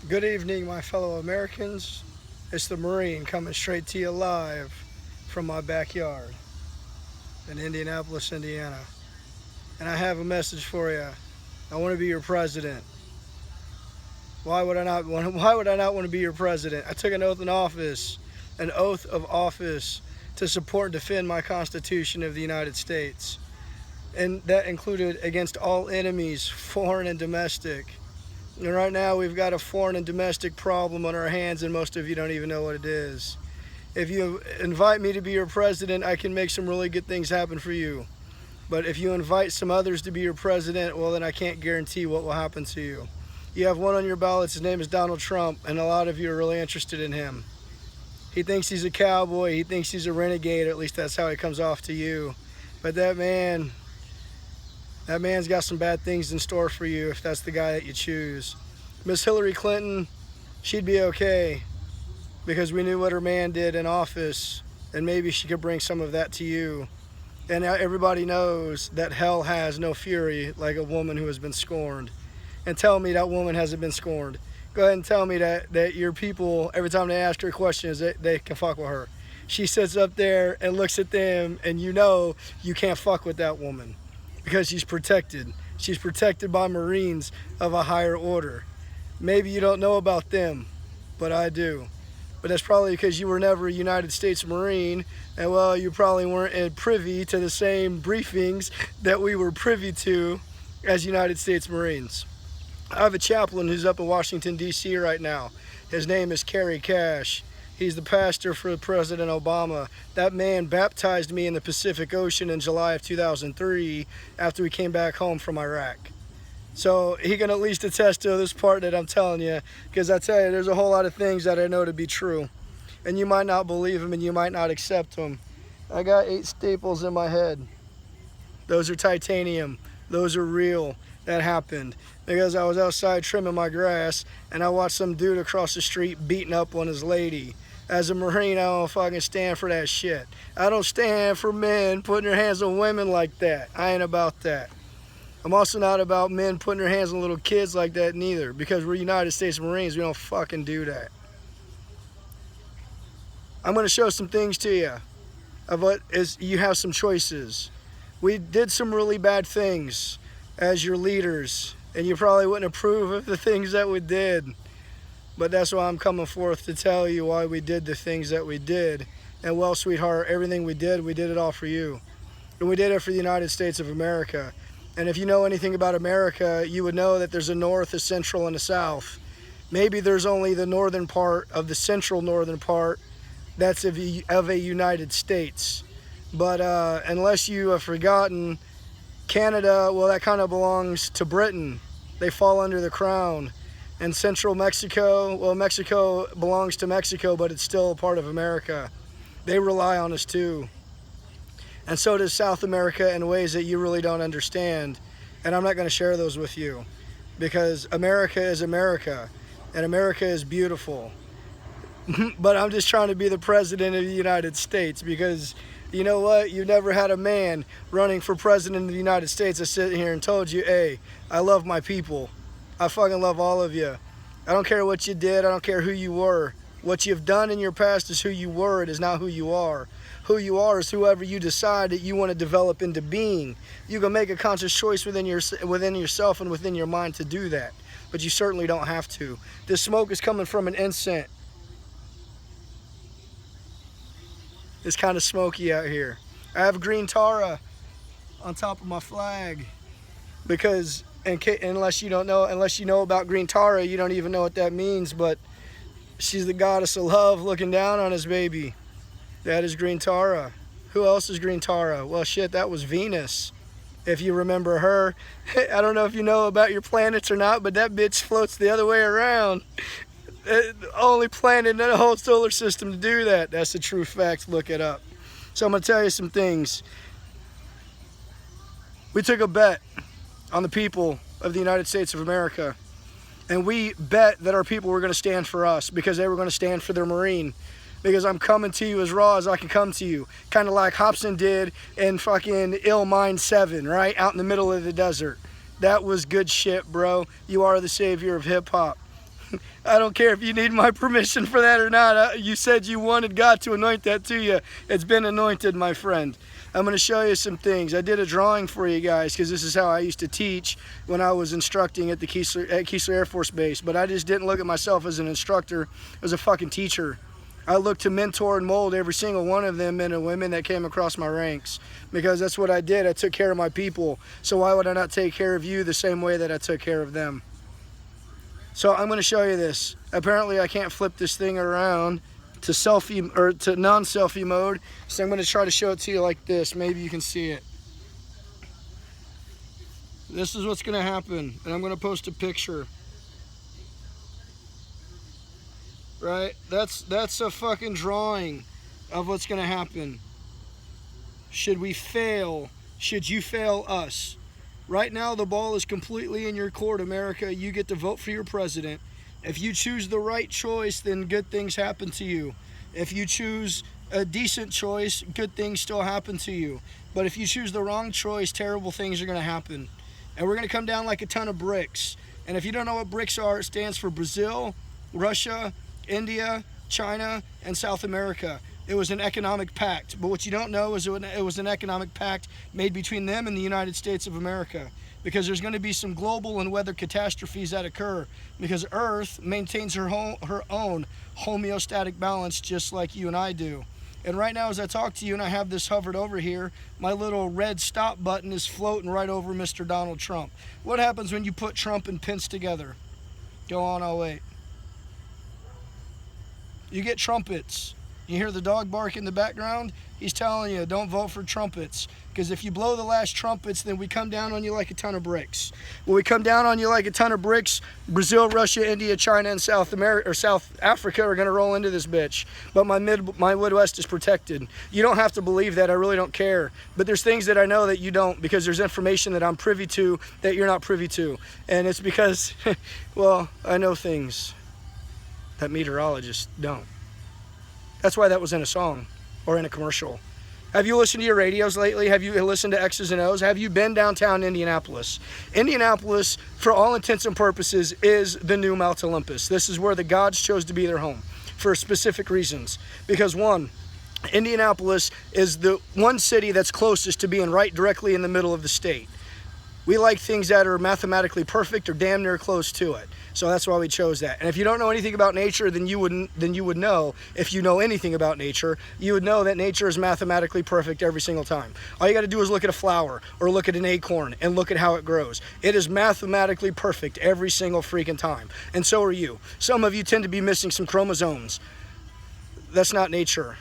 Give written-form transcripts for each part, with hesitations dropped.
Good evening, my fellow Americans. It's the Marine coming straight to you live from my backyard in Indianapolis, Indiana. And I have a message for you. I want to be your president. Why would I not want to be your president? I took an oath of office to support and defend my Constitution of the United States. And that included against all enemies, foreign and domestic. And right now we've got a foreign and domestic problem on our hands, and most of you don't even know what it is. If you invite me to be your president, I can make some really good things happen for you. But if you invite some others to be your president, well, then I can't guarantee what will happen to you. You have one on your ballots. His name is Donald Trump, and a lot of you are really interested in him. He thinks he's a cowboy. He thinks he's a renegade, or at least that's how he comes off to you. But that man's got some bad things in store for you if that's the guy that you choose. Miss Hillary Clinton, she'd be okay because we knew what her man did in office, and maybe she could bring some of that to you. And everybody knows that hell has no fury like a woman who has been scorned. And tell me that woman hasn't been scorned. Go ahead and tell me that your people, every time they ask her questions, they can fuck with her. She sits up there and looks at them, and you know you can't fuck with that woman because she's protected. She's protected by Marines of a higher order. Maybe you don't know about them, but I do. But that's probably because you were never a United States Marine, and well, you probably weren't privy to the same briefings that we were privy to as United States Marines. I have a chaplain who's up in Washington, D.C. right now. His name is Kerry Cash. He's the pastor for President Obama. That man baptized me in the Pacific Ocean in July of 2003 after we came back home from Iraq. So he can at least attest to this part that I'm telling you, because I tell you, there's a whole lot of things that I know to be true. And you might not believe them and you might not accept them. I got 8 staples in my head. Those are titanium. Those are real. That happened because I was outside trimming my grass and I watched some dude across the street beating up on his lady. As a Marine, I don't fucking stand for that shit. I don't stand for men putting their hands on women like that. I ain't about that. I'm also not about men putting their hands on little kids like that neither, because we're United States Marines. We don't fucking do that. I'm going to show some things to you of what is, you have some choices. We did some really bad things as your leaders, and you probably wouldn't approve of the things that we did. But that's why I'm coming forth to tell you why we did the things that we did. And well, sweetheart, everything we did it all for you. And we did it for the United States of America. And if you know anything about America, you would know that there's a north, a central, and a south. Maybe there's only the northern part of the central northern part that's of a United States. But unless you have forgotten, Canada, well, that kind of belongs to Britain. They fall under the crown. And central Mexico, well, Mexico belongs to Mexico, but it's still a part of America. They rely on us too. And so does South America in ways that you really don't understand. And I'm not going to share those with you because America is America and America is beautiful. But I'm just trying to be the president of the United States because you know what? You never had a man running for president of the United States that sit here and told you, hey, I love my people. I fucking love all of you. I don't care what you did. I don't care who you were. What you've done in your past is who you were. It is not who you are. Who you are is whoever you decide that you want to develop into being. You can make a conscious choice within yourself and within your mind to do that. But you certainly don't have to. This smoke is coming from an incense. It's kind of smoky out here. I have green Tara on top of my flag because unless you know about green Tara, you don't even know what that means, but she's the goddess of love looking down on his baby. That is green Tara. Who else is green Tara? Well, shit, that was Venus. If you remember her. I don't know if you know about your planets or not, but that bitch floats the other way around. Only planet in the whole solar system to do that. That's a true fact. Look it up. So I'm going to tell you some things. We took a bet on the people of the United States of America. And we bet that our people were going to stand for us because they were going to stand for their Marine. Because I'm coming to you as raw as I can come to you. Kind of like Hobson did in fucking Ill Mine 7, right? Out in the middle of the desert. That was good shit, bro. You are the savior of hip-hop. I don't care if you need my permission for that or not. You said you wanted God to anoint that to you. It's been anointed, my friend. I'm going to show you some things. I did a drawing for you guys because this is how I used to teach when I was instructing at the Keesler Air Force Base. But I just didn't look at myself as an instructor, as a fucking teacher. I looked to mentor and mold every single one of them men and women that came across my ranks, because that's what I did. I took care of my people. So why would I not take care of you the same way that I took care of them? So I'm going to show you this. Apparently I can't flip this thing around to selfie or to non-selfie mode, so I'm going to try to show it to you like this. Maybe you can see it. This is what's going to happen, and I'm going to post a picture. Right? That's a fucking drawing of what's going to happen. Should we fail? Should you fail us? Right now the ball is completely in your court, America. You get to vote for your president. If you choose the right choice, then good things happen to you. If you choose a decent choice, good things still happen to you. But if you choose the wrong choice, terrible things are going to happen. And we're going to come down like a ton of bricks. And if you don't know what bricks are, it stands for Brazil, Russia, India, China, and South America. It was an economic pact. But what you don't know is it was an economic pact made between them and the United States of America. Because there's going to be some global and weather catastrophes that occur, because Earth maintains her own homeostatic balance just like you and I do. And right now as I talk to you and I have this hovered over here, my little red stop button is floating right over Mr. Donald Trump. What happens when you put Trump and Pence together? Go on, I'll wait. You get trumpets. You hear the dog bark in the background? He's telling you, don't vote for trumpets. Because if you blow the last trumpets, then we come down on you like a ton of bricks. When we come down on you like a ton of bricks, Brazil, Russia, India, China, and South Africa are going to roll into this bitch. But my Midwest is protected. You don't have to believe that. I really don't care. But there's things that I know that you don't, because there's information that I'm privy to that you're not privy to. And it's because, well, I know things that meteorologists don't. That's why that was in a song or in a commercial. Have you listened to your radios lately? Have you listened to X's and O's? Have you been downtown Indianapolis? Indianapolis, for all intents and purposes, is the new Mount Olympus. This is where the gods chose to be their home for specific reasons. Because one, Indianapolis is the one city that's closest to being right directly in the middle of the state. We like things that are mathematically perfect or damn near close to it. So that's why we chose that. And if you don't know anything about nature, then you would know. If you know anything about nature, you would know that nature is mathematically perfect every single time. All you got to do is look at a flower or look at an acorn and look at how it grows. It is mathematically perfect every single freaking time. And so are you. Some of you tend to be missing some chromosomes. That's not nature.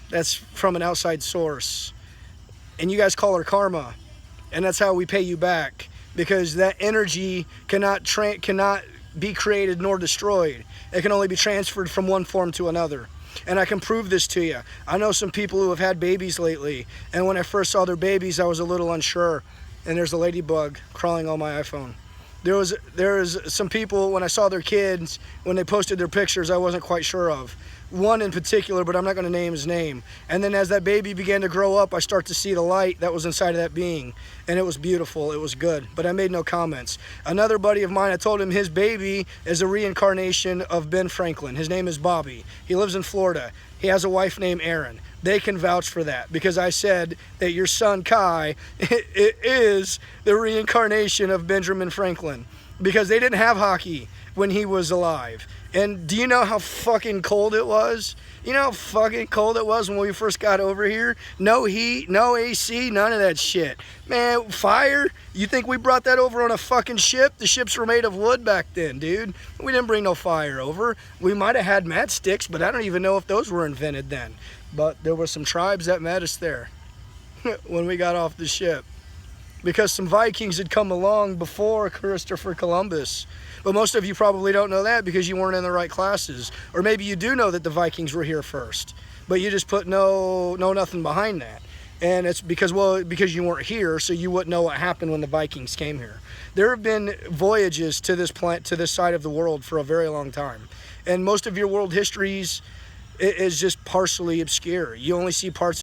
That's from an outside source. And you guys call her karma. And that's how we pay you back, because that energy cannot be created nor destroyed. It can only be transferred from one form to another. And I can prove this to you. I know some people who have had babies lately, and when I first saw their babies, I was a little unsure. And there's a ladybug crawling on my iPhone. There was some people, when I saw their kids, when they posted their pictures, I wasn't quite sure of. One in particular, but I'm not going to name his name. And then as that baby began to grow up, I start to see the light that was inside of that being. And it was beautiful. It was good. But I made no comments. Another buddy of mine, I told him his baby is a reincarnation of Ben Franklin. His name is Bobby. He lives in Florida. He has a wife named Erin. They can vouch for that, because I said that your son Kai is the reincarnation of Benjamin Franklin, because they didn't have hockey when he was alive. And do you know how fucking cold it was? You know how fucking cold it was when we first got over here? No heat, no AC, none of that shit. Man, fire? You think we brought that over on a fucking ship? The ships were made of wood back then, dude. We didn't bring no fire over. We might have had matchsticks, but I don't even know if those were invented then. But there were some tribes that met us there when we got off the ship, because some Vikings had come along before Christopher Columbus. But most of you probably don't know that because you weren't in the right classes. Or maybe you do know that the Vikings were here first, but you just put nothing behind that. And it's because you weren't here, so you wouldn't know what happened when the Vikings came here. There have been voyages to this side of the world for a very long time. And most of your world histories is just partially obscure. You only see parts